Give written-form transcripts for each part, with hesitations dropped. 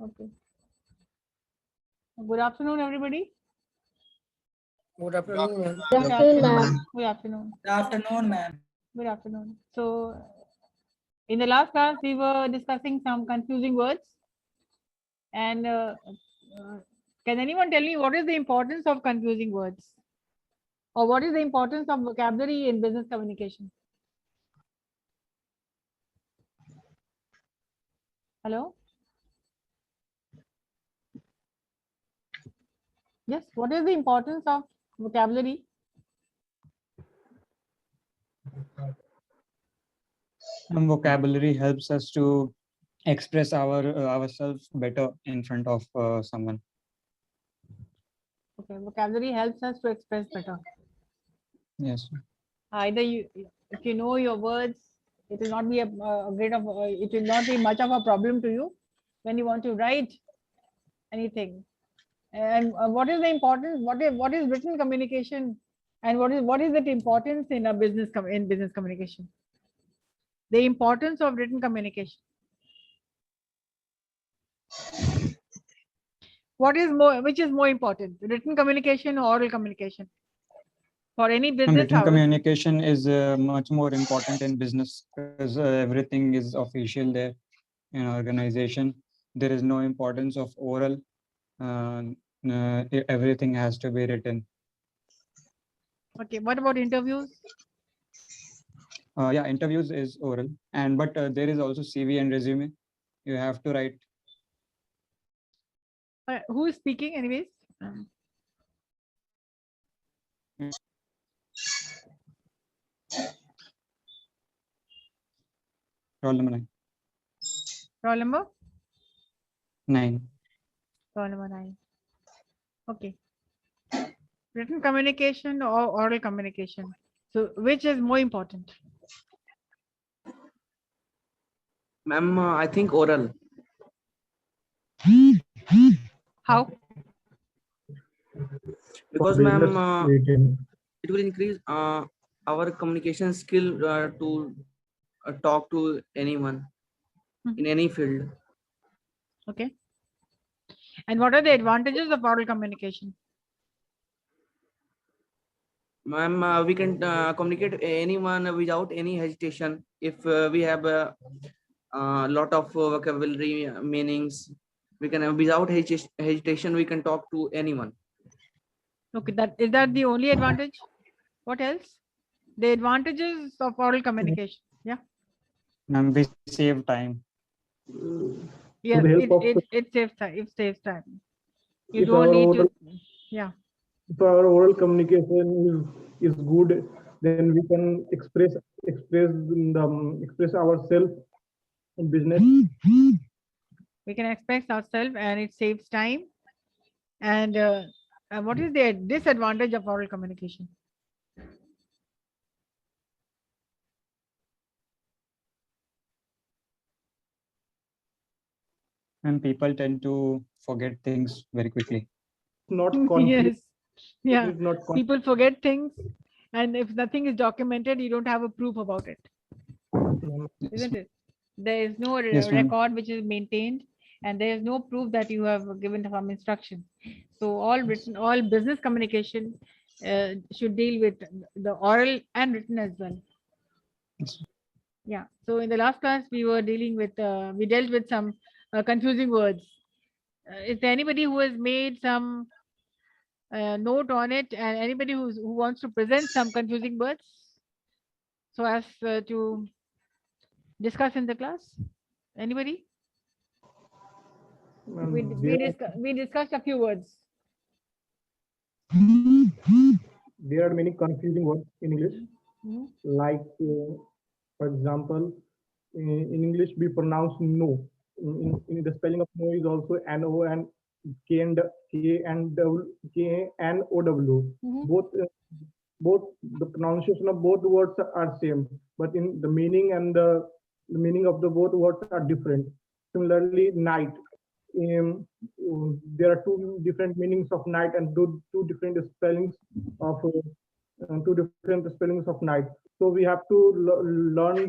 Okay. Good afternoon, everybody. Good afternoon, ma'am. Good afternoon. Good afternoon. Good afternoon, ma'am. Good afternoon. So, in the last class, we were discussing some confusing words. And can anyone tell me what is the importance of confusing words? Or what is the importance of vocabulary in business communication? Hello? Yes, what is the importance of vocabulary? Vocabulary helps us to express ourselves better in front of someone. Okay, vocabulary helps us to express better. Yes. Either if you know your words, it will not be it will not be much of a problem to you when you want to write anything. And what is the importance? What is written communication, and what is the importance in a business communication? The importance of written communication. Which is more important, written communication or oral communication? For any business, Written communication is much more important in business because everything is official there in organization. There is no importance of oral. Everything has to be written. Okay, what about interviews? Yeah, interviews is oral, but there is also CV and resume. You have to write. Who is speaking, anyways? Roll number 9. Roll number 9. roll number 9. Okay. Written communication or oral communication? So, which is more important? Ma'am, I think oral. How? Because ma'am, it will increase our communication skill to talk to anyone in any field. Okay. And what are the advantages of oral communication? Ma'am, we can communicate anyone without any hesitation. If we have a lot of vocabulary meanings, we can without hesitation we can talk to anyone. Okay, is that the only advantage? What else? The advantages of oral communication. Yeah. And we save time. Yes, it saves time. It saves time. You don't need to. Yeah. If our oral communication is good, then we can express ourselves in business. We can express ourselves, and it saves time. And what is the disadvantage of oral communication? And people tend to forget things very quickly. Not yes. Yeah. not People forget things, and if nothing is documented, you don't have a proof about it, isn't it? There is no record which is maintained, and there is no proof that you have given some instruction. So all business communication should deal with the oral and written as well. Yes. Yeah. So in the last class, we dealt with some confusing words. Is there anybody who has made some note on it, and anybody who wants to present some confusing words so as to discuss in the class? Anybody? We discussed a few words. There are many confusing words in English. Like, for example, in English we pronounce no. In the spelling of no is also N-O and K-N-O-W. Both the pronunciation of both words are same, but in the meaning and the meaning of the both words are different. Similarly, night. There are two different meanings of night and two different spellings of night. So we have to learn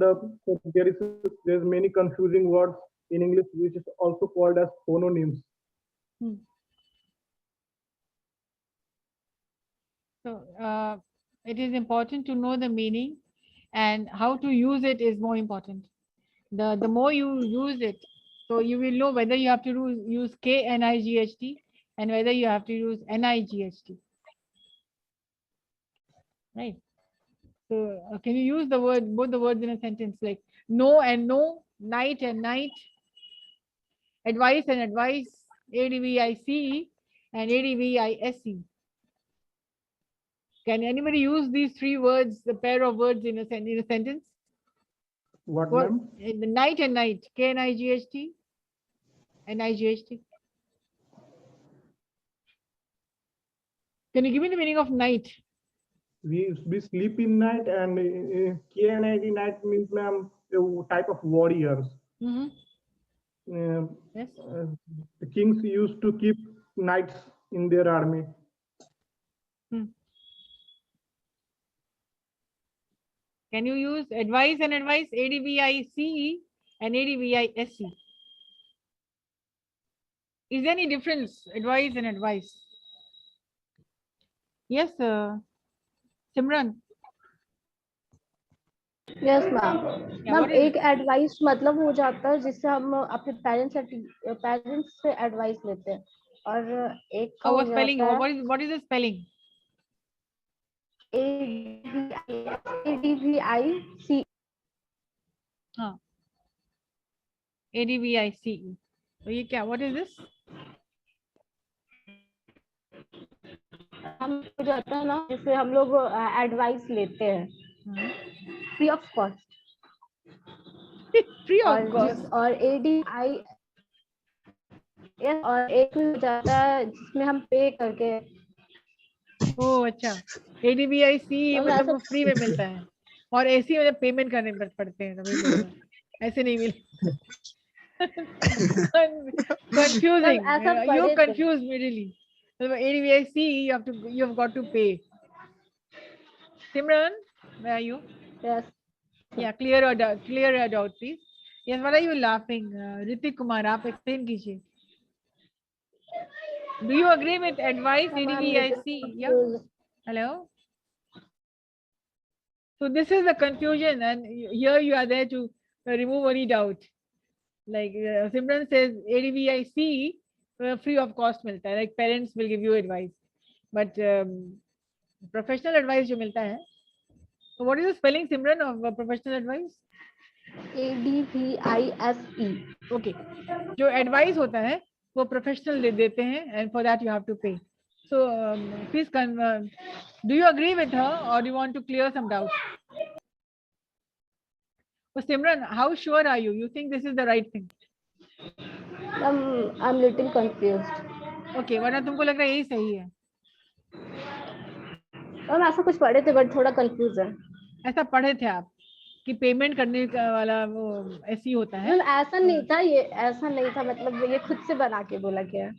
there's many confusing words in English, which is also called as phononyms. So it is important to know the meaning, and how to use it is more important. The more you use it, so you will know whether you have to use KNIGHT and whether you have to use NIGHT. Right. So can you use the word, both the words in a sentence, like no and no, night and night, advice and advice, ADVICE and ADVISE. Can anybody use these three words, the pair of words in a sentence? What, What, ma'am? the night and night, KNIGHT, NIGHT. Can you give me the meaning of night? We sleep in night, and KNIT night means, ma'am, a type of warriors. Yes. The kings used to keep knights in their army. Can you use advice and advice, ADVICE and ADVISE? Is there any difference, advice and advice? Yes, Simran. Yes ma'am Yeah, ma'am what is एक advice मतलब हो जाता है जिससे हम अपने parents से advice लेते हैं और एक का हो our spelling? जाता है What is the spelling? ADVICE हाँ, ADVICE. तो ये क्या? What is this? हम हो जाता है ना जिससे हम लोग एडवाइस लेते हैं free of cost Free of cost. और ADI और एक हो जाता है जिसमें हम पे करके ओह अच्छा, ADVICE मतलब वो फ्री में मिलता है और ऐसी मतलब पेमेंट करने पड़ते हैं, तभी बोल रहा हूँ, ऐसे नहीं मिले. Confusing. You confused me really. ADVICE, you have got to pay. Simran, where are you? Yes. Yeah, clear your doubt, please. Yes, what are you laughing? Ritik Kumar, आप explain कीजिए. Do you agree with advice, ADVICE? Yeah. Hello. So this is the confusion, and here you are there to remove any doubt. Like Simran says, ADVICE free of cost मिलता है. Like parents will give you advice, but professional advice जो मिलता है. So what is the spelling, Simran, of professional advice? ADVISE. Okay. जो advice होता है वो professional देते हैं, and for that you have to pay. So please do you agree with her, or do you want to clear some doubts? So Simran, how sure are you? You think this is the right thing? I'm little confused. Okay, वरना तुमको लग रहा है यही सही है? हम ऐसा कुछ पढ़े थे बट थोड़ा कंफ्यूज है. ऐसा पढ़े थे आप कि पेमेंट करने वाला वो ऐसी होता है? ऐसा नहीं था, ये ऐसा नहीं था, मतलब ये खुद से बना के बोला गया.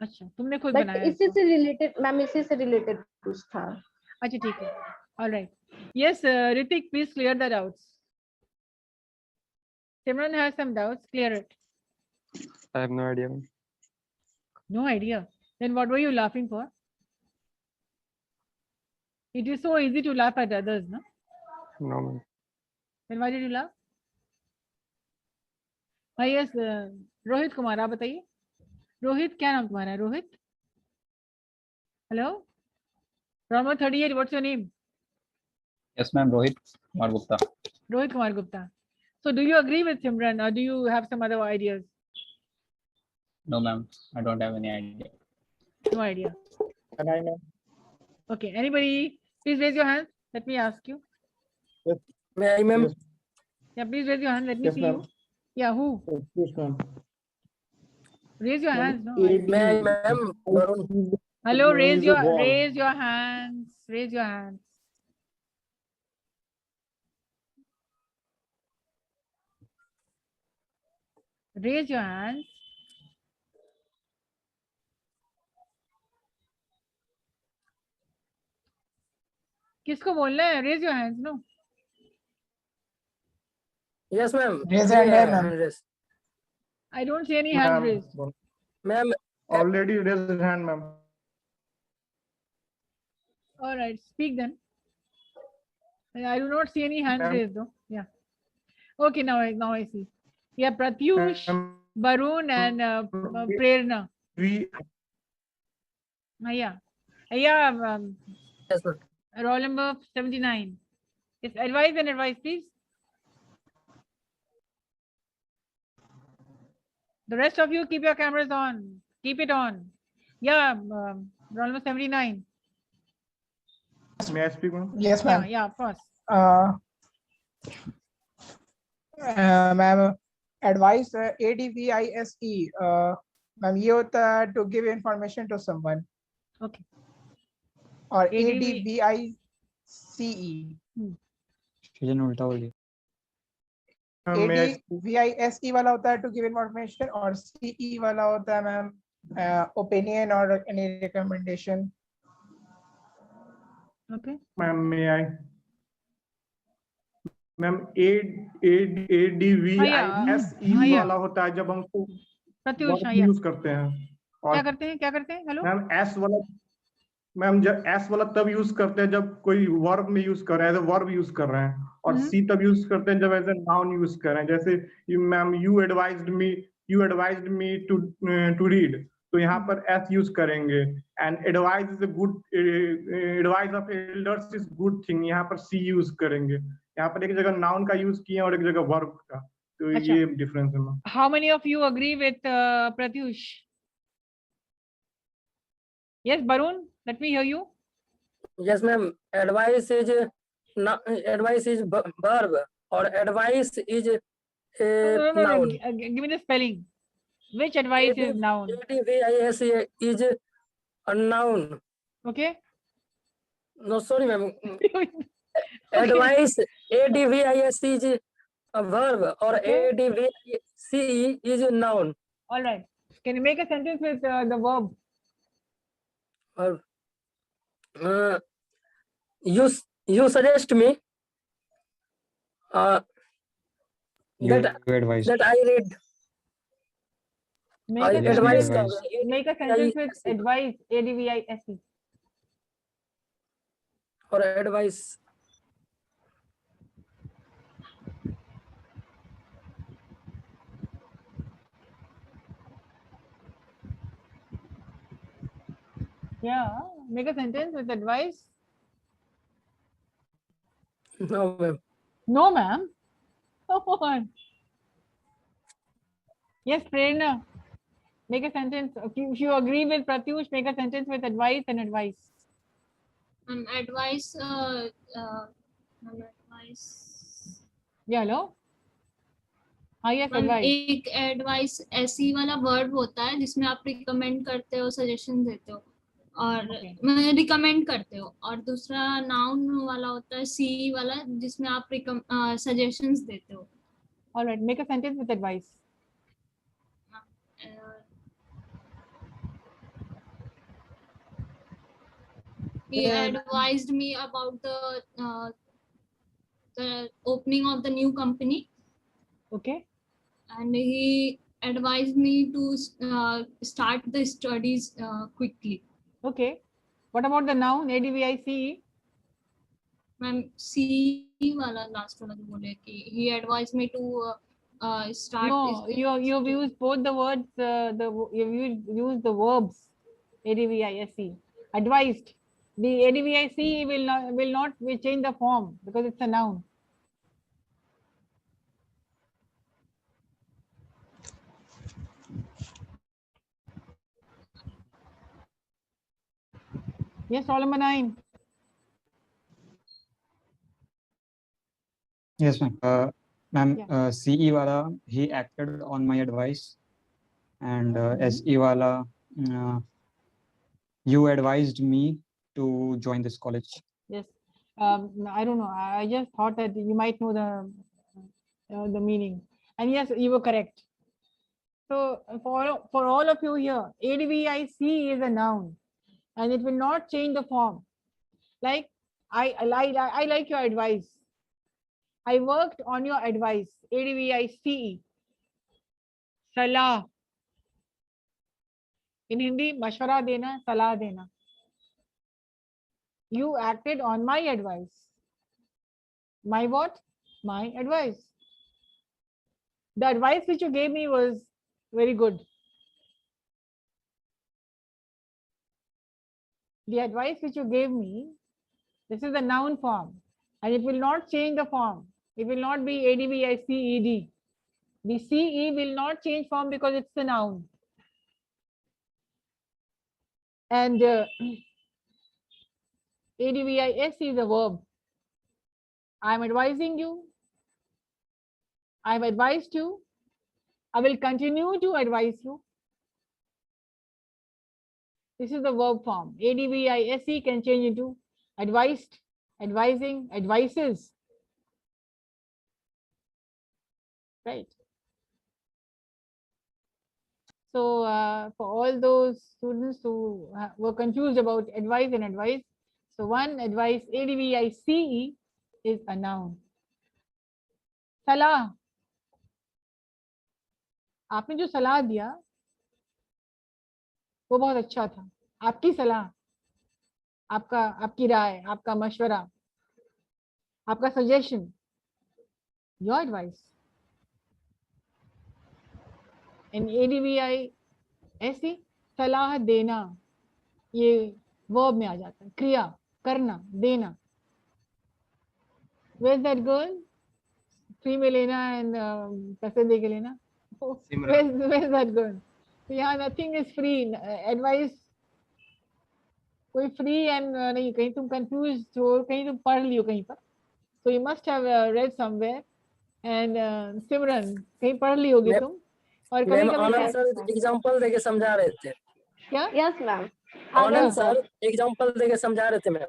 अच्छा, तुमने खुद बनाया? इसी से रिलेटेड मैम, इसी से रिलेटेड कुछ था. अच्छा ठीक है. All right. Yes, Ritik, please clear the doubts. Simran has some doubts. Clear it. I have no idea. No idea. Then what were you laughing for? It is so easy to laugh at others, no? No, ma'am. Then why did you laugh? Yes, Rohit Kumar, आप बताइए. रोहित, क्या नाम तुम्हारा है? Rohit. Hello. Rama 38. What's your name? Yes, ma'am. Rohit Kumar Gupta. Rohit Kumar Gupta. So do you agree with Simran, or do you have some other ideas? No, ma'am. I don't have any idea. No idea. And I know. Okay. Anybody? Please raise your hand. Let me ask you. Yes. May I, ma'am? Yes. Yeah, please raise your hand. Let me Yes, see ma'am. you. Yeah, who? Yes, ma'am. Raise your hands. No. May I, ma'am? Varun. Hello. Raise your wall. hands. Raise your hands. Raise your hands. किसको बोलना है? Raise your hands. No. Yes, ma'am. Raise hand, ma'am. Yes. I don't see any hand raised. Ma'am, Already raised his hand, ma'am. All right, speak then. I do not see any hands Ma'am. raised though. Yeah. Okay, now I see. Yeah, Pratyush, Ma'am, Barun, and Prerna. we Yeah. Yeah. yes, sir. Roll number 79. Yes, advice and advice, please. The rest of you keep your cameras on. Keep it on. Yeah, roll number 79. may I speak, ma'am? Yes, Yeah, ma'am. yeah, of course. Ma'am, advice ADVISE. Ma'am, ये होता है to give information to someone. Okay. और ADV ADVICE. सृजन उल्टा हो गया. May I ADVISE वाला होता है to give information और CE वाला होता है ma'am opinion or any recommendation. Okay. Ma'am, may I? Ma'am, ADVISE वाला होता है जब हम प्रत्युष, यूज करते हैं. क्या करते हैं? हेलो मैम एस वाला, मैम जब एस वाला तब यूज करते हैं जब कोई वर्ब में यूज कर रहे हैं, एज ए वर्ब यूज कर रहे हैं. और सी तब यूज करते हैं जब एज ए नाउन यूज कर रहे हैं. जैसे ma'am you advised me to read, तो यहाँ पर एस यूज करेंगे. And advise is a good, advice of elders is good thing, यहाँ पर सी यूज करेंगे. यहाँ पर एक जगह नाउन का यूज किए और एक जगह वर्ब का. तो ये डिफरेंस है ma'am. How many of you agree with Pratyush? Yes, Barun, let me hear you. Yes, ma'am. Advice is verb or advice is noun. Give me the spelling. Which advice is noun? ADVIS is a noun. Okay. No, sorry, ma'am. Advice ADVIS is a verb or ADVICE is a noun. All right. Can you make a sentence with the verb? You suggest me You that advised. I read. Make a advice sentence, make a sentence with advice, ADVISE. or advice. Yeah, make a sentence with advice. No, ma'am. No, ma'am. Come on. Yes, Prerna. Make a sentence. If you agree with Pratyush, make a sentence with advice and advice. Advice. Yeah, hello. हाँ, yes, advice. एक advice ऐसी वाला word होता है जिसमें आप recommend करते हो, सजेशन देते हो और रिकमेंड करते हो. और दूसरा नाउन वाला होता है सी वाला जिसमें आप सजेशंस देते हो. All right, make a sentence with advice. He advised me about the opening of the new company. Okay. And he advised me to start the studies quickly. Okay. What about the noun ADVICE? Ma'am, C wala last wala jo bole ki he advised me to start. No, you've used both the words. You've used the verbs ADVISE. Advised. The ADVICE will change the form because it's a noun. Yes, roll number 9. Yes, ma'am. Ma'am, Yeah. CE wala, he acted on my advice, and SE wala, you advised me to join this college. Yes. I don't know. I just thought that you might know the meaning. And yes, you were correct. So for all of you here, ADVICE is a noun, and it will not change the form. Like I like your advice. I worked on your advice. ADVICE. सलाह. In Hindi, मशवरा देना, सलाह देना. You acted on my advice. My what? My advice. The advice which you gave me was very good. The advice which you gave me, this is the noun form, and it will not change the form. It will not be ADVICED. The CE will not change form because it's the noun. And ADVIS is a verb. I am advising you. I have advised you. I will continue to advise you. This is the verb form. ADVISE can change into advised, advising, advices. Right. So for all those students who were confused about advice and advice, so one, advice, ADVICE, is a noun. सलाह. आपने जो सलाह दिया वो बहुत अच्छा था. आपकी सलाह, आपकी राय, आपका मशवरा, आपका suggestion, your advice. In ADVISE, सलाह देना, ये verb में आ जाता है. क्रिया, करना, देना. Where's that girl? Free में लेना and पैसे दे के लेना. Where's that girl? So यहाँ nothing is free. Advice कोई free and नहीं. कहीं तुम confused हो, कहीं तुम पढ़ लियो कहीं पर. So you must have read somewhere. And Simran, कहीं पढ़ ली होगी तुम. और कभी आनंद सर एग्जांपल देके समझा रहे थे. क्या? Yes ma'am. Anand sir example देके समझा रहे थे मैम.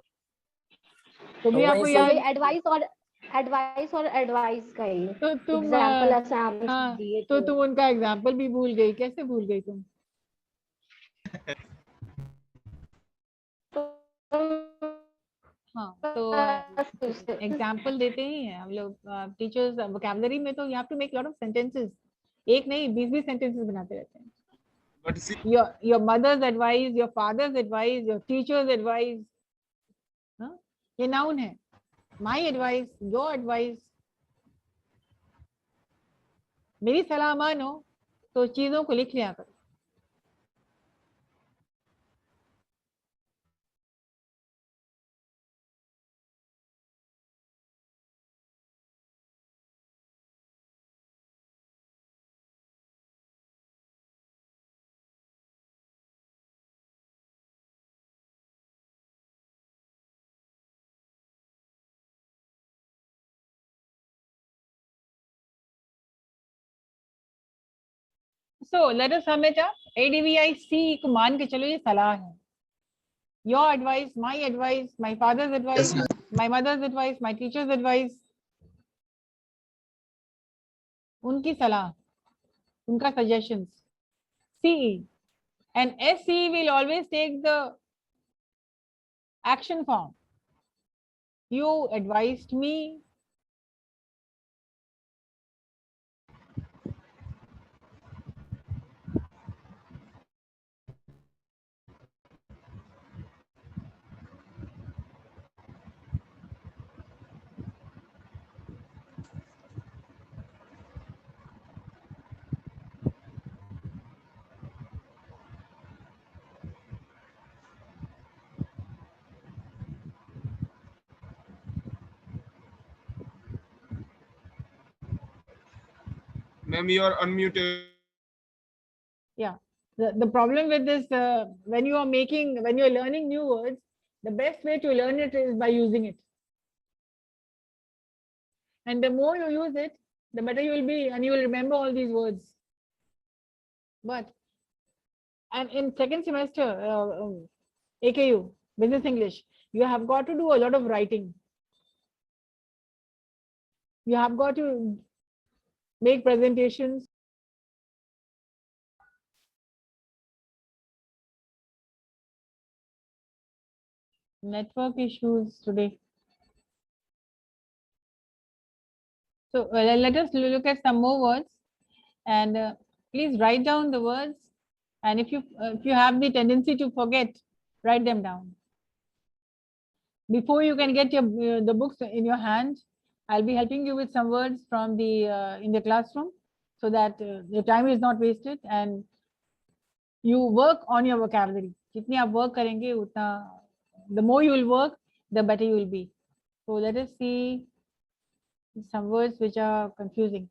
तो भी आपको याद एडवाइस और एडवाइस का ही तो तुम एग्जांपल ऐसा आपने हाँ, दिए तो तुम उनका एग्जांपल भी भूल गई. कैसे भूल गई तुम? हाँ, तो एग्जांपल देते ही हैं हम लोग टीचर्स. वोकैबुलरी में तो you have to make lot of sentences. एक नहीं 20 सेंटेंसेस बनाते रहते हैं. your mother's advice, your father's advice, your teacher's advice, ये noun है. My advice, your advice. मेरी सलाह मानो तो चीजों को लिख लिया करो. So let us sum it up. ADVIC को मान के चलो ये सलाह है. Your advice, my advice, my father's advice, my mother's advice, my teacher's advice. उनकी सलाह, उनका suggestions. CE and SE will always take the action form. You advised me. Ma'am, you are unmuted. Yeah, the problem with this, when you are learning new words, the best way to learn it is by using it. And the more you use it, the better you will be, and you will remember all these words. And in second semester, AKU, Business English, you have got to do a lot of writing. You have got to make presentations. Network issues today. So let us look at some more words. And Please write down the words, and if you have the tendency to forget, write them down. Before you can get your the books in your hand, I'll be helping you with some words from the in the classroom, so that your time is not wasted and you work on your vocabulary. जितनी आप work करेंगे उतना, the more you will work, the better you will be. So let us see some words which are confusing.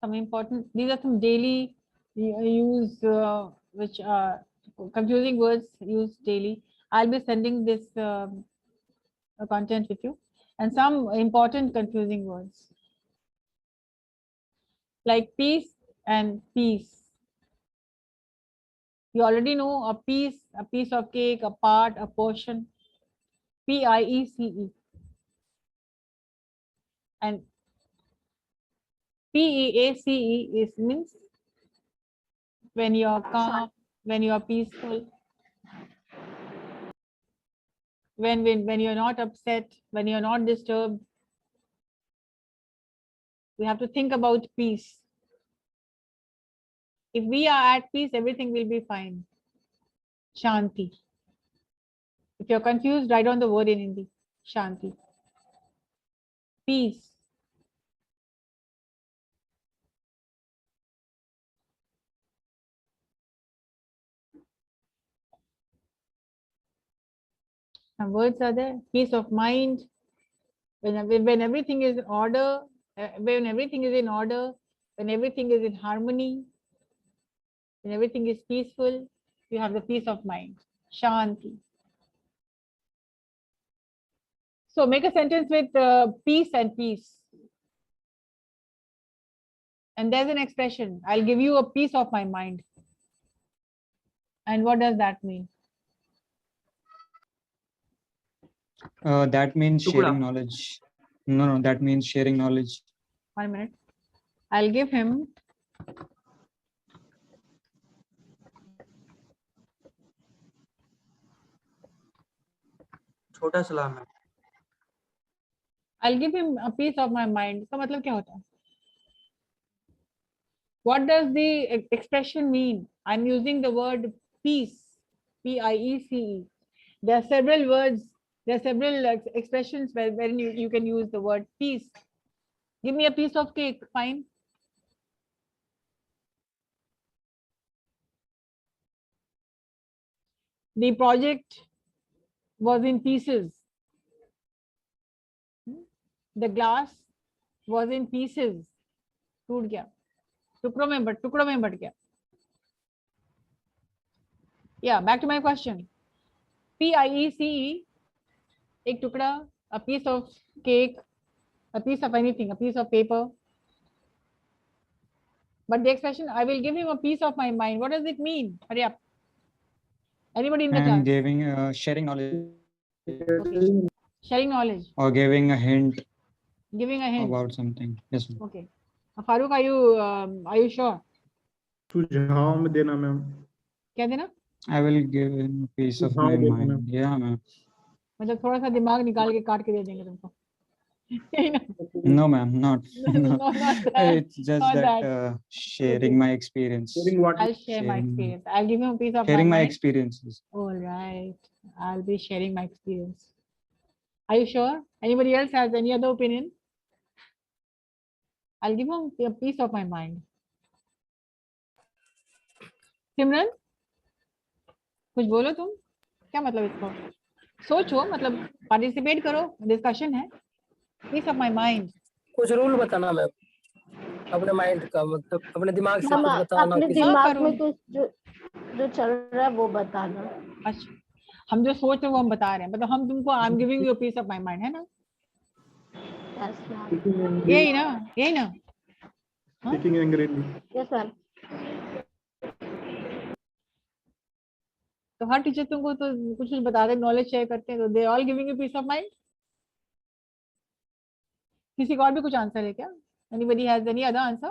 Some important, these are some daily use which are confusing words used daily. I'll be sending this content with you, and some important confusing words like peace and peace. You already know a piece of cake, a part, a portion. PIECE. And PEACE is means when you are calm, when you are peaceful, when you're not upset, when you're not disturbed. We have to think about peace. If we are at peace, everything will be fine. Shanti. If you're confused, write down the word in Hindi. Shanti. Peace. Some words are there. Peace of mind. When everything is in order, when everything is in order, when everything is in harmony, when everything is peaceful, you have the peace of mind. Shanti. So make a sentence with peace and peace. And there's an expression, I'll give you a piece of my mind. And what does that mean? That means sharing knowledge. No, that means sharing knowledge. 1 minute. I'll give him छोटा सलाम है. I'll give him a piece of my mind. So मतलब क्या होता है? What does the expression mean? I'm using the word peace, PIECE. There are several words, there are several expressions wherein you can use the word peace. Give me a piece of cake, fine. The project was in pieces. The glass was in pieces. टूट गया, टुकड़ों में but गया. Yeah, back to my question. PIECE, एक टुकड़ा, a piece of cake, a piece of anything, a piece of paper. But the expression, I will give him a piece of my mind. What does it mean? Hurry up. Anybody in the class? And giving, sharing knowledge. Okay. Sharing knowledge. Or giving a hint. Giving a hint about something. Yes, ma'am. Okay. Farooq, are you sure? सुझाव में देना ma'am. क्या देना? I will give him a piece of my mind. Yeah, ma'am. मतलब थोड़ा सा दिमाग निकाल के काट के दे देंगे तुमको. No, ma'am, not. Not that. It's just Not that sharing my experience. I'll share my experience. I'll give him a piece of Sharing my mind. experiences. All right. I'll be sharing my experience. Are you sure? Anybody else has any other opinion? I'll give him a piece of my mind. सिमरन, कुछ बोलो तुम. क्या मतलब इसको? सोचो, मतलब participate करो, discussion है. Piece of my mind. कुछ रूल बताना मैम, अपने माइंड का, मतलब अपने दिमाग से कुछ बताना. अपने दिमाग में कुछ जो चल रहा है वो बताना. अच्छा, हम जो सोच रहे हैं वो हम बता रहे हैं, मतलब हम तुमको I am giving you a piece of my mind, है ना? यही ना? Speaking angrily. Yes, ma'am. तो हर टीचर तुमको तो कुछ बता रहे, नॉलेज शेयर करते हैं, तो they all giving you piece of mind. किसी को और भी कुछ आंसर है क्या? Anybody has any other answer?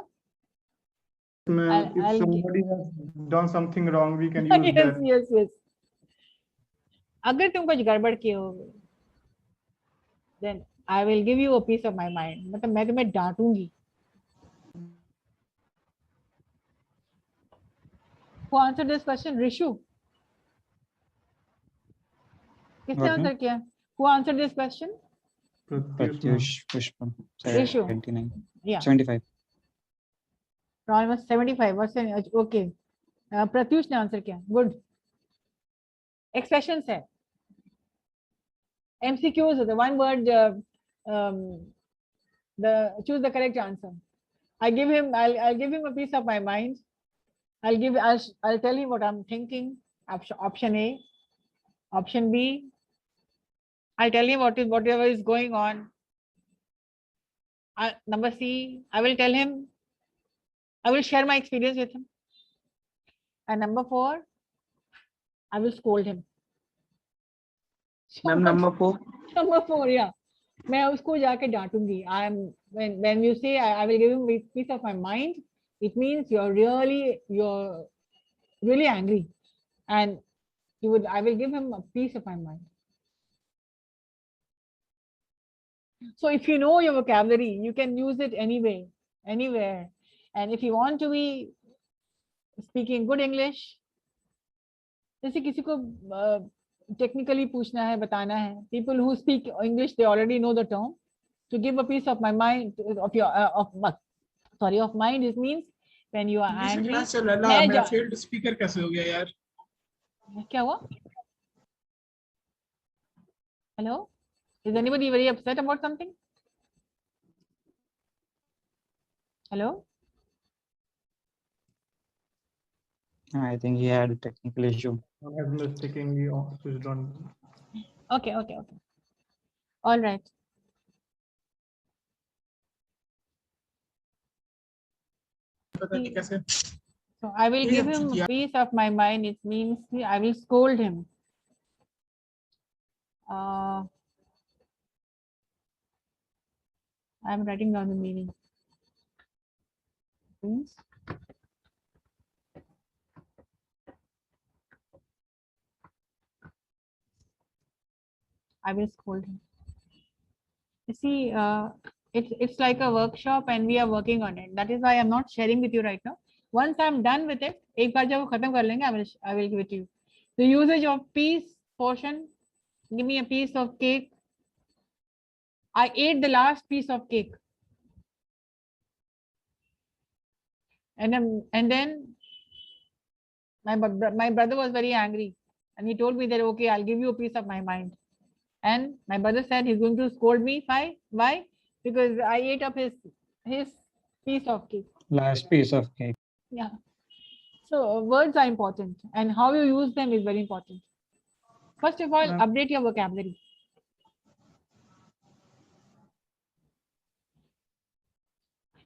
Ma'am, if somebody has done something wrong, we can use that. Yes. अगर तुम कुछ गड़बड़ किए हो, then I will give you a piece of my mind. मतलब मैं तुम्हें डांटूंगी. Who answered this question? Rishu. किसने What आंसर name? किया? Who answered this question? Pratyush Pushpam. Rishu. 79. Yeah. 75. Almost 75. What's the name? Okay. Pratyush ने answer किया. Good. Expressions है. MCQs होते. One word. Choose the correct answer. I'll give him a piece of my mind. I'll tell him what I'm thinking. Option A. Option B. I'll tell him whatever is going on. Number C. I will tell him. I will share my experience with him. And number 4. I will scold him. Ma'am, number 4. Number 4, yeah. मैं उसको जाके डांटूंगी. When you say I will give him a piece of my mind, it means you're really angry, and I will give him a piece of my mind. So if you know your vocabulary, you can use it anywhere. And if you want to be speaking good English, जैसे किसी को technically पूछना है, बताना है. People who speak English, they already know the term. To give a piece of my mind, of mind, it means when you are angry. मेरा failed speaker कैसे हो गया यार? क्या हुआ? Hello? Is anybody very upset about something? Hello? I think he had a technical issue. I have mistakenly switched on. Okay. All right. So I will give him a piece of my mind. It means I will scold him. I'm writing down the meaning. Means I will scold him. You see, it's like a workshop and we are working on it. That is why I'm not sharing with you right now. Once I'm done with it, एक बार जब वो खत्म कर लेंगे, I will give it to you. The usage of piece, portion. Give me a piece of cake. I ate the last piece of cake. And then my brother was very angry, and he told me that okay, I'll give you a piece of my mind. And my brother said he's going to scold me. Why? Because I ate up his piece of cake. Last piece of cake. Yeah. So words are important, and how you use them is very important. First of all, update your vocabulary.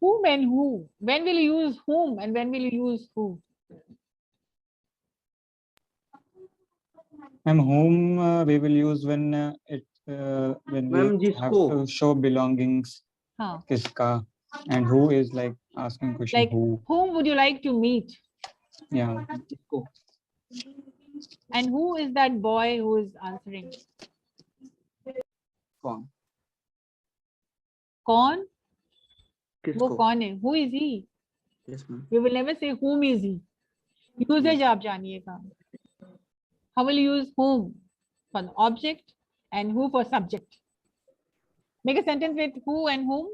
Whom and who. When will you use whom and when will you use who? And whom we will use when when we have to show belongings. Kiska. And who is like asking question. Like whom would you like to meet? Yeah. And who is that boy who is answering? Kaun? Kaun? किसको? वो कौन है? Who is he? Yes, ma'am. We will never say whom is he. Usage आप जानिएगा. How will you use whom for the object and who for subject? Make a sentence with who and whom.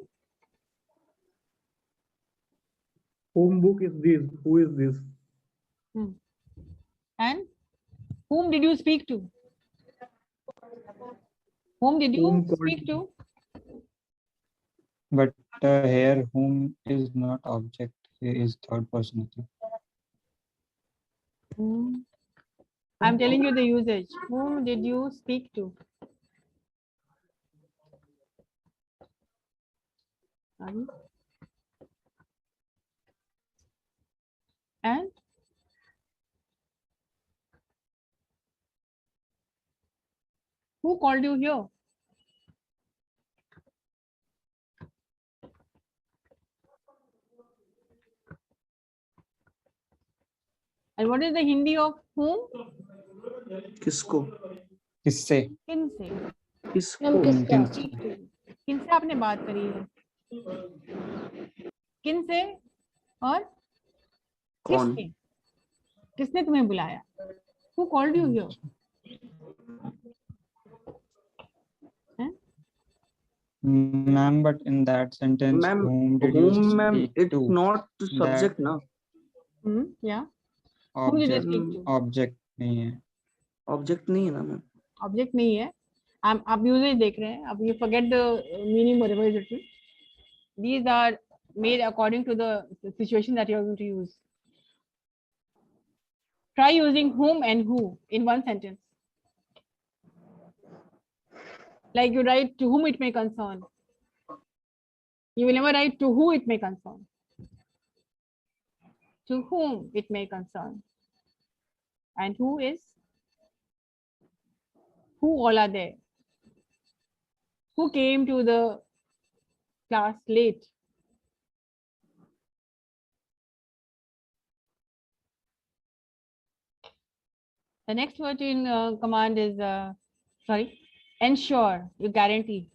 Whom book is this? Who is this? And whom did you speak to? Whom did you speak to? But here whom is not object. Here is third person. I'm telling you the usage. Whom did you speak to? And who called you here? And what is the Hindi of whom? किसको? किससे? किनसे? किसको? किनसे? किनसे आपने बात करी है? किनसे और कौन? किसके? किसने तुम्हें बुलाया? Who called you here? Ma'am, but in that sentence, Ma'am, whom did you whom, ma'am? speak It's to? not subject, That na. Yeah. Who did you object, speak to? object नहीं है. Object नहीं है ना ma'am. Object नहीं है. आप usage देख रहे हैं. अब you forget the meaning whatever is written. These are made according to the situation that you are going to use. Try using whom and who in one sentence. Like you write to whom it may concern. You will never write to who it may concern. To whom it may concern. And who is? Who all are there? Who came to the class late? The next word in command is, ensure, you guarantee.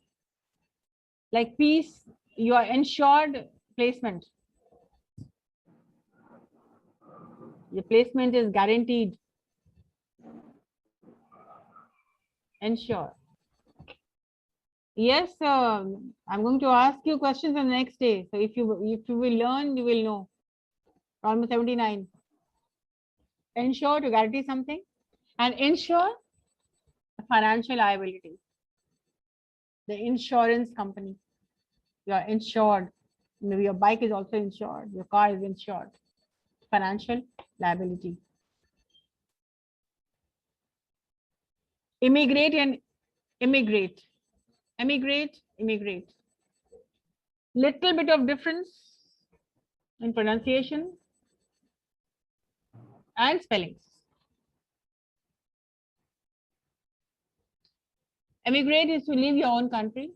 Like peace, you are ensured placement. Your placement is guaranteed. Ensure. Yes, I'm going to ask you questions on the next day. So if you will learn, you will know. Almost 79. Ensure to guarantee something, and ensure financial liability. The insurance company. You are insured. Maybe your bike is also insured. Your car is insured. Financial liability. Immigrate and immigrate. Emigrate, immigrate. Little bit of difference in pronunciation and spellings. Emigrate is to leave your own country,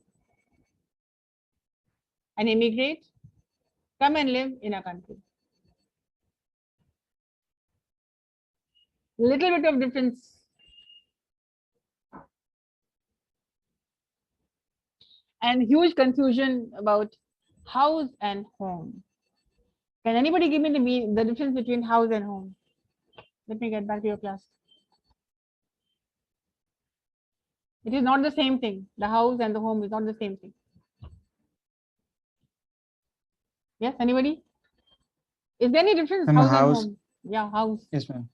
and immigrate, come and live in a country. Little bit of difference. And huge confusion about house and home. Can anybody give me the difference between house and home? Let me get back to your class. It is not the same thing. The house and the home is not the same thing. Yes, anybody? Is there any difference? Ma'am, House house. and home? Yeah, house. Yes, ma'am.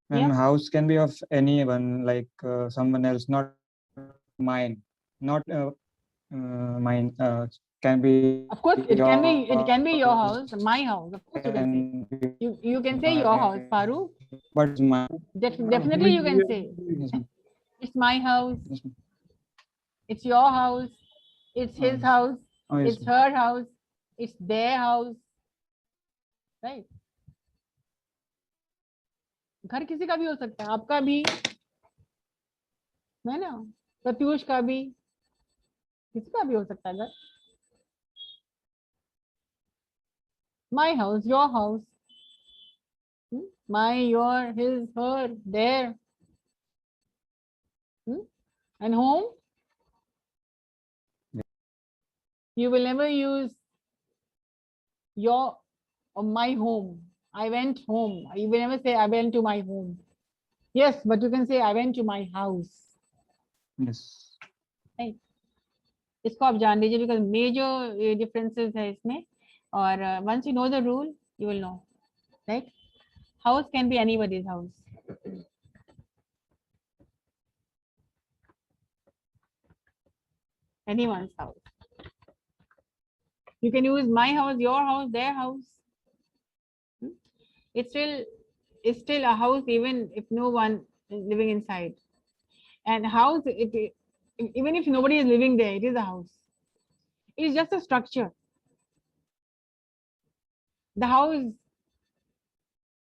Ma'am, Yeah. house can be of anyone, like someone else, not mine. Not mine. Can be. Of course, it can be your house, yours, my house. Of course, you can say. can be You can say your house, Faru. but it's mine. Definitely, you can say Yes, ma'am. it's my house. Yes, ma'am. It's your house. It's his house. Oh, yes, It's her house. It's their house. Right? घर किसी का भी हो सकता है, आपका भी है ना, प्रत्युष का भी, किसी का भी हो सकता है घर. My house, your house. My, your, his, her, their. And home? You will never use your or my home. I went home. You will never say I went to my home. Yes, but you can say I went to my house. Yes. Right. इसको आप जान लीजिए because major differences है इसमें, और once you know the rule, you will know. Right? House can be anybody's house. Anyone's house. You can use my house, your house, their house. It's still a house even if no one is living inside. And house, even if nobody is living there, it is a house. It is just a structure. The house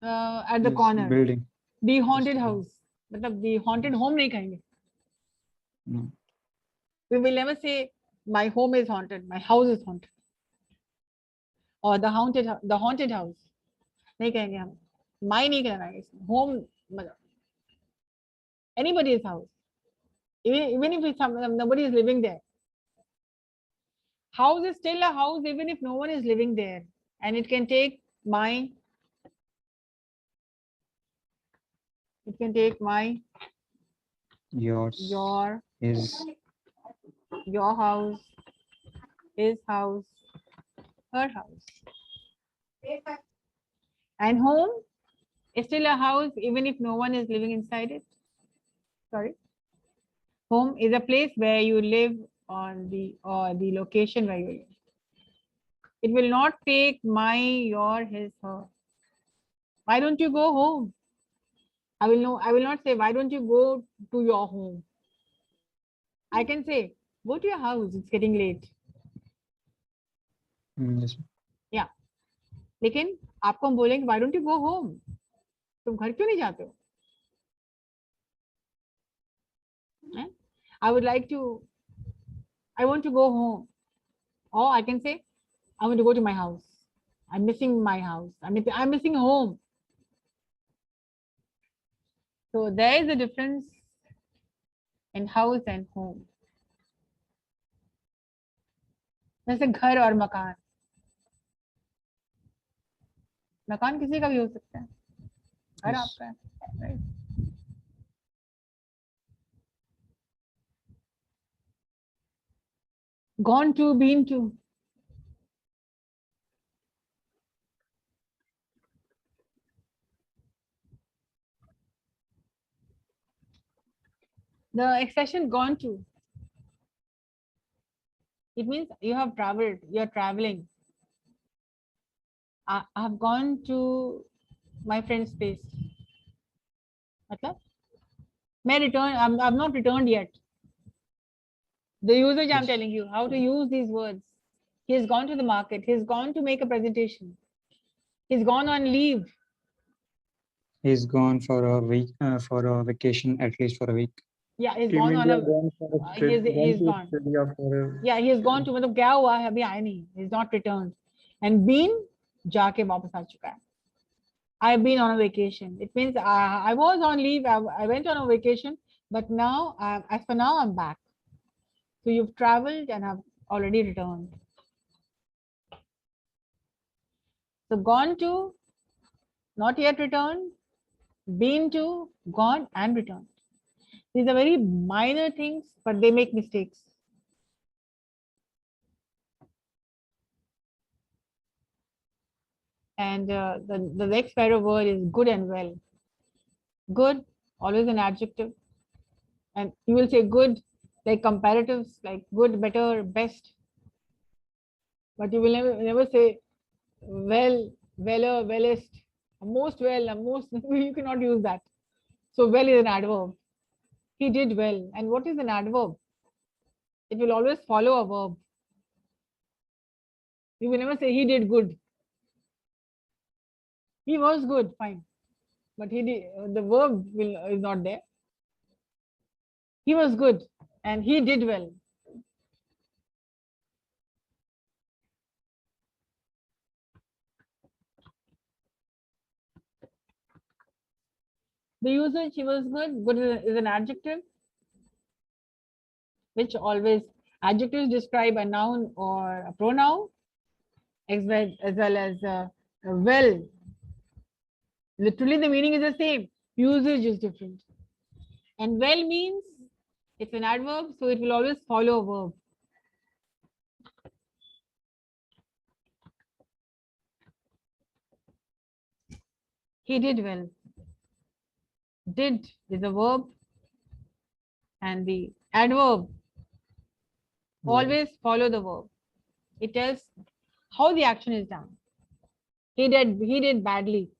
at the Yes, corner. building. The haunted house. मतलब the haunted home नहीं कहेंगे. No. We will never say my home is haunted, my house is haunted. Or the haunted house. नहीं कहेंगे हम. My नहीं कहना है. Home anybody's house, even if nobody is living there. House is still a house even if no one is living there, and it can take my, Yours. your Is. house, his house, her house. And home is still a house even if no one is living inside it. Sorry. Home is a place where you live on the location where you live. It will not take my, your, his, her. Why don't you go home? I will not say, why don't you go to your home? I can say, go to your house, it's getting late. Yes. Yeah. लेकिन आपको हम बोलेंगे, why don't you go home? तुम घर क्यों नहीं जाते हो? I want to go home. Or I can say, I want to go to my house. I'm missing my house. I'm missing home. So there is a difference in house and home. जैसे घर और मकान. मकान किसी का भी हो सकता है. घर Yes. आपका है. Right? Gone to, been to. The expression gone to, it means you have traveled, you're traveling. I have gone to my friend's place. मतलब I've not returned yet. The usage I'm Yes. telling you, how to use these words. He has gone to the market. He's gone to make a presentation. He's gone on leave. He's gone for a week, for a vacation, at least for a week. Yeah, he's Team gone on India a. gone for He's to gone. Australia for a Yeah, he has gone to. मतलब क्या हुआ है अभी आया नहीं. He's not returned. And been जाके वापस आ चुका है. I've been on a vacation. It means I was on leave. I went on a vacation, but now, as for now, I'm back. So you've traveled and have already returned. So gone to, not yet returned, been to, gone and returned. These are very minor things, but they make mistakes. And the next pair of word is good and well. Good, always an adjective. And you will say good, like comparatives, like good, better, best. But you will never say well, weller, wellest, most well, most, you cannot use that. So well is an adverb. He did well. And what is an adverb? It will always follow a verb. You will never say he did good. He was good, fine. But he did, the verb is not there. He was good and he did well. The usage, he was good. Good is an adjective, which always, adjectives describe a noun or a pronoun, as well as well. Literally, the meaning is the same. Usage is different. And well means it's an adverb, so it will always follow a verb. He did well. Did is a verb, and the adverb always follow the verb. It tells how the action is done. He did badly.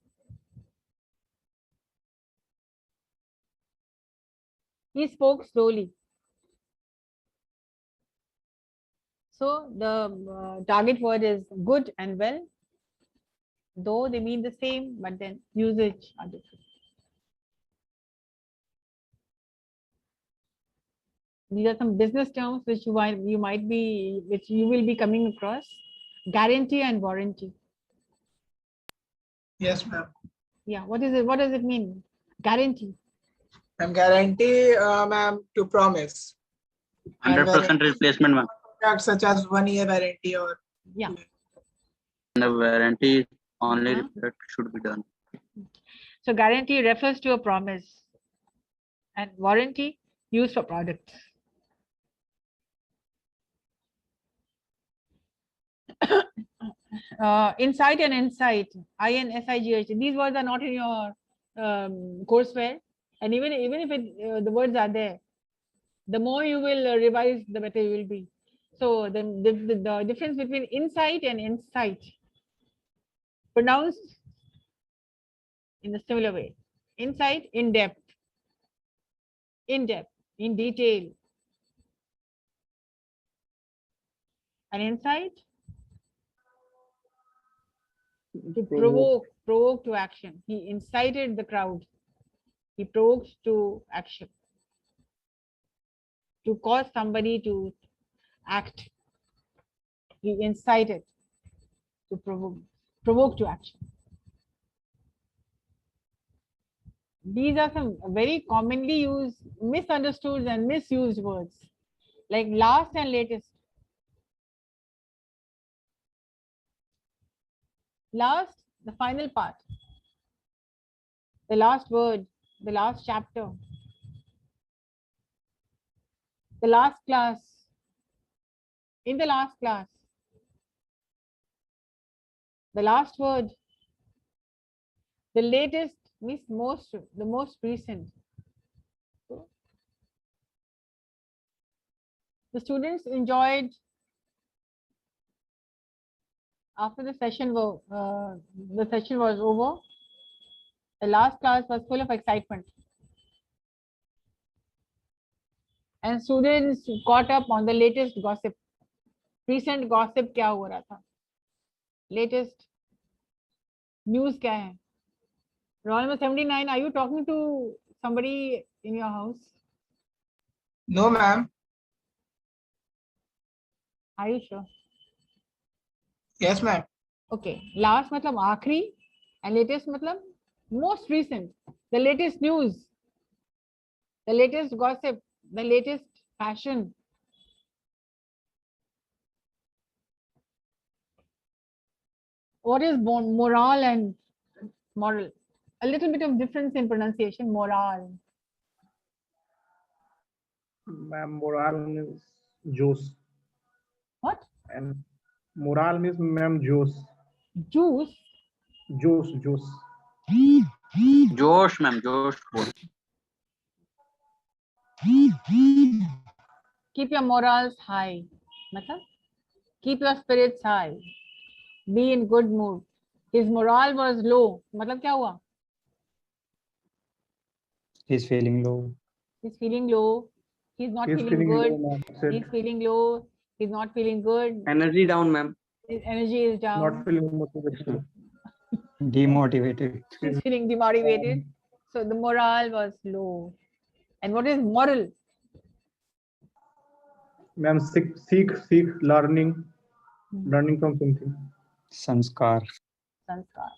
He spoke slowly. So the target word is good and well, though they mean the same, but then usage are different. These are some business terms which you will be coming across. Guarantee and warranty. Yes, ma'am. Yeah, what is it? What does it mean? Guarantee. Ma'am, guarantee, ma'am, to promise. And 100% replacement, ma'am. contract such as 1 year warranty or Yeah. And the warranty only Uh-huh. that should be done. So guarantee refers to a promise, and warranty used for products. Insight and insight, INSIGH. These words are not in your courseware, and even if the words are there, the more you will revise, the better you will be. So the difference between insight and insight, pronounced in a similar way. Insight, in depth, in detail, and insight, to provoke to action. He incited the crowd. He provoked to action. To cause somebody to act. He incited to provoke to action. These are some very commonly used, misunderstood and misused words, like last and latest. Last, the final part, the last word, the last chapter, the last class, in the last class, the last word, the latest means the most recent. The students enjoyed, after the session was over, the last class was full of excitement. And students caught up on the latest gossip. Recent gossip क्या हो रहा था? Latest news क्या है? Roll number 79, are you talking to somebody in your house? no, ma'am. Are you sure? Yes, ma'am. Okay. Last मतलब आखिरी, and latest मतलब most recent. The latest news, the latest gossip, the latest fashion. What is moral and moral? A little bit of difference in pronunciation. Moral. Ma'am, moral means juice. What? And moral means, ma'am, juice. Juice. Juice. Josh, ma'am, Josh. Keep your morals high. मतलब? Keep your spirits high. Be in good mood. His morale was low. मतलब क्या हुआ? He's feeling low. He's feeling low. He's not feeling good. Low, He's feeling low. He's not feeling good. Energy down, ma'am. His energy is down. not feeling motivated. Demotivated. He's feeling demotivated. So the morale was low. And what is moral? Ma'am, seek, learning from something. Sanskar. Sanskar.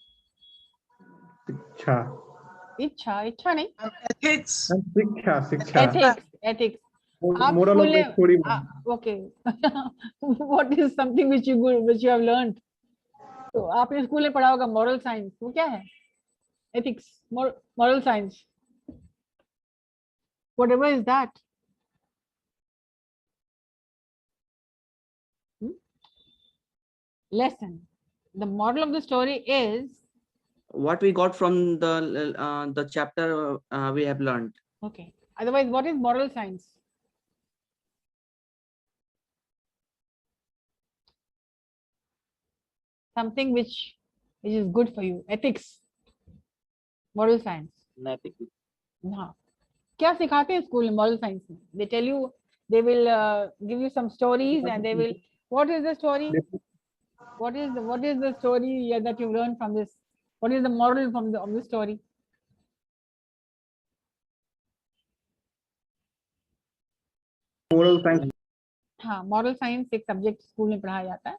Ichha. इच्छा नहीं. Ethics. Siksha. Ethics. Moral of the story. Okay. What is something which you have learned? तो आपने school में पढ़ा होगा moral science. वो क्या है? Ethics. Moral science. Whatever is that. Lesson. The moral of the story is What we got from the chapter we have learned. okay. Otherwise, what is moral science? Something which is good for you. Ethics. Moral science. Nothing. हाँ. क्या सिखाते हैं school में moral science में? They tell you, they will give you some stories and they will. What is the story? What is the story that you learned from this? What is the moral of the story? Moral science. हाँ, moral science एक subject school में पढ़ाया जाता है.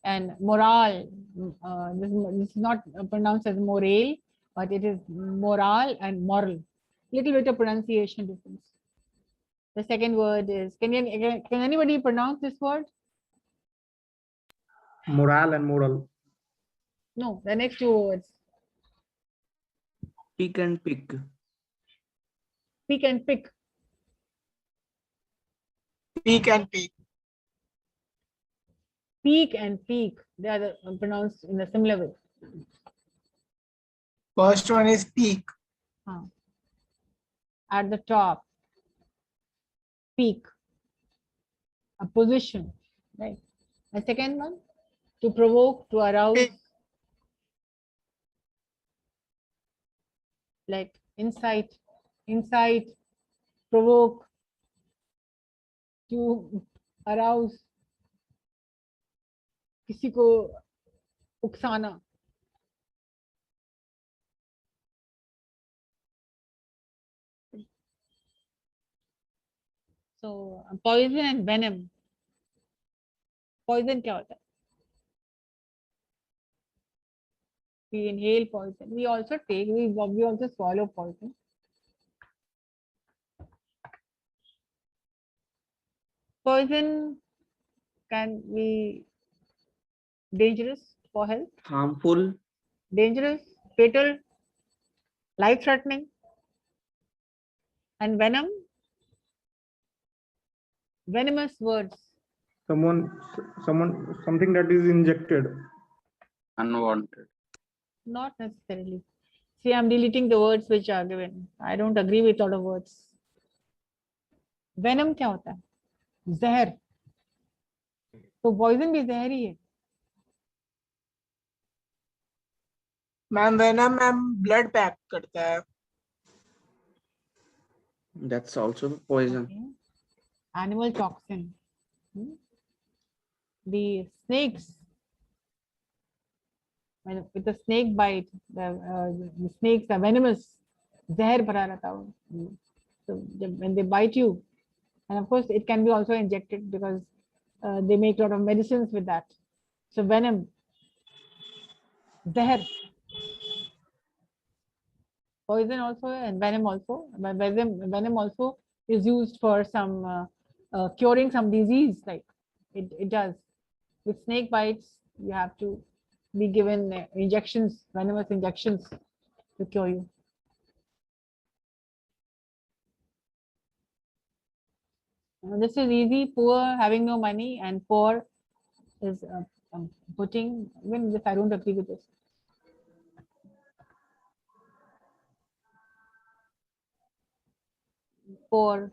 And moral, this is not pronounced as moral, but it is moral and moral. little bit of pronunciation difference. The second word is, can anybody pronounce this word? Morale and moral. No, the next two words. Pick and pick. Pick and pick. Peak and peak. Peak and peak. They are pronounced in a similar way. First one is peak. At the top. Peak. A position. Right. The second one, to provoke, to arouse. Peak. Like insight, provoke, to arouse, किसी को उकसाना. So poison and venom. Poison क्या होता है? We inhale poison. We also take. We also swallow poison. Poison can be dangerous for health. Harmful. Dangerous, fatal, life-threatening. And venom. Venomous words. Something that is injected. Unwanted. Not necessarily. See, I'm deleting the words which are given. I don't agree with a lot of words. Venom क्या होता है? जहर. तो poison भी जहर ही है. Ma'am venom ma'am blood pack करता है. That's also poison. Okay. Animal toxin. The snakes. When with the snake bite, the snakes are venomous. Zahar bhara रहता है. So when they bite you, and of course it can be also injected because they make a lot of medicines with that. So venom, zahar, poison also, and venom also. But venom also is used for some curing some disease. Like it does. With snake bites, you have to be given injections, venomous injections to cure you. This is easy. Poor, having no money, and poor is putting. Even this, I don't agree with this. Pore.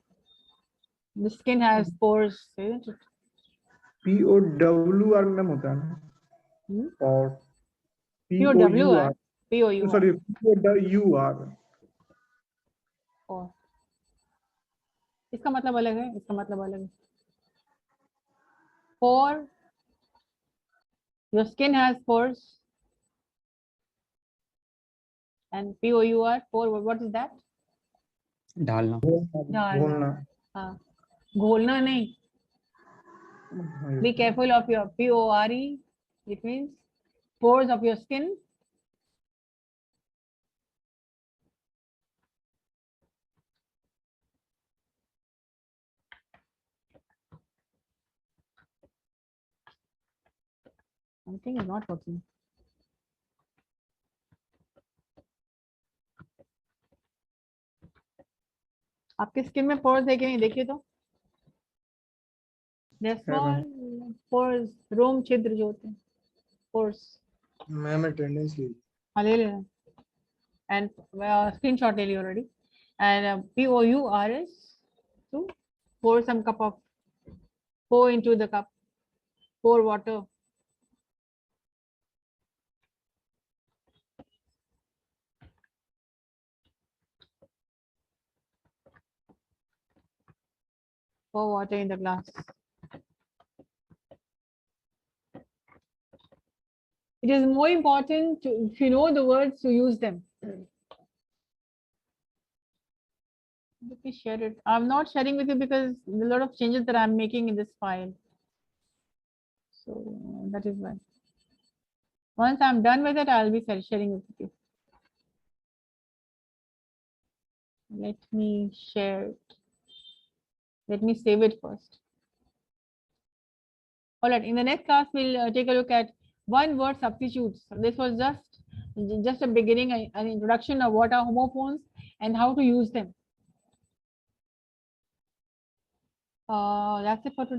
The skin has pores, isn't it? POWR में होता है ना? Or POWR. POUR. Sorry, POWR. Pore. इसका मतलब अलग है, इसका मतलब अलग है. Pore. Your skin has pores. And POUR, pore, what is that? डालना. घोलना. हाँ. घोलना नहीं. Be careful of your PORE. It means pores of your skin. Something is not working. आपके स्किन में pores है कि नहीं? देखिए तो. They're small pores, रोम छिद्र जो होते हैं. Pores. मैम attendance ली. हाँ ले लेना. And screenshot ले ली already. And POUR is to pour some pour into the cup. Pour water. Pour water in the glass. It is more important to, if you know the words, to use them. Let me share it. I'm not sharing with you because there are a lot of changes that I'm making in this file. So that is why. Once I'm done with it, I'll be sharing it with you. Let me share it. Let me save it first. All right, in the next class, we'll take a look at one word substitutes. This was just a beginning, an introduction of what are homophones and how to use them. That's it for today.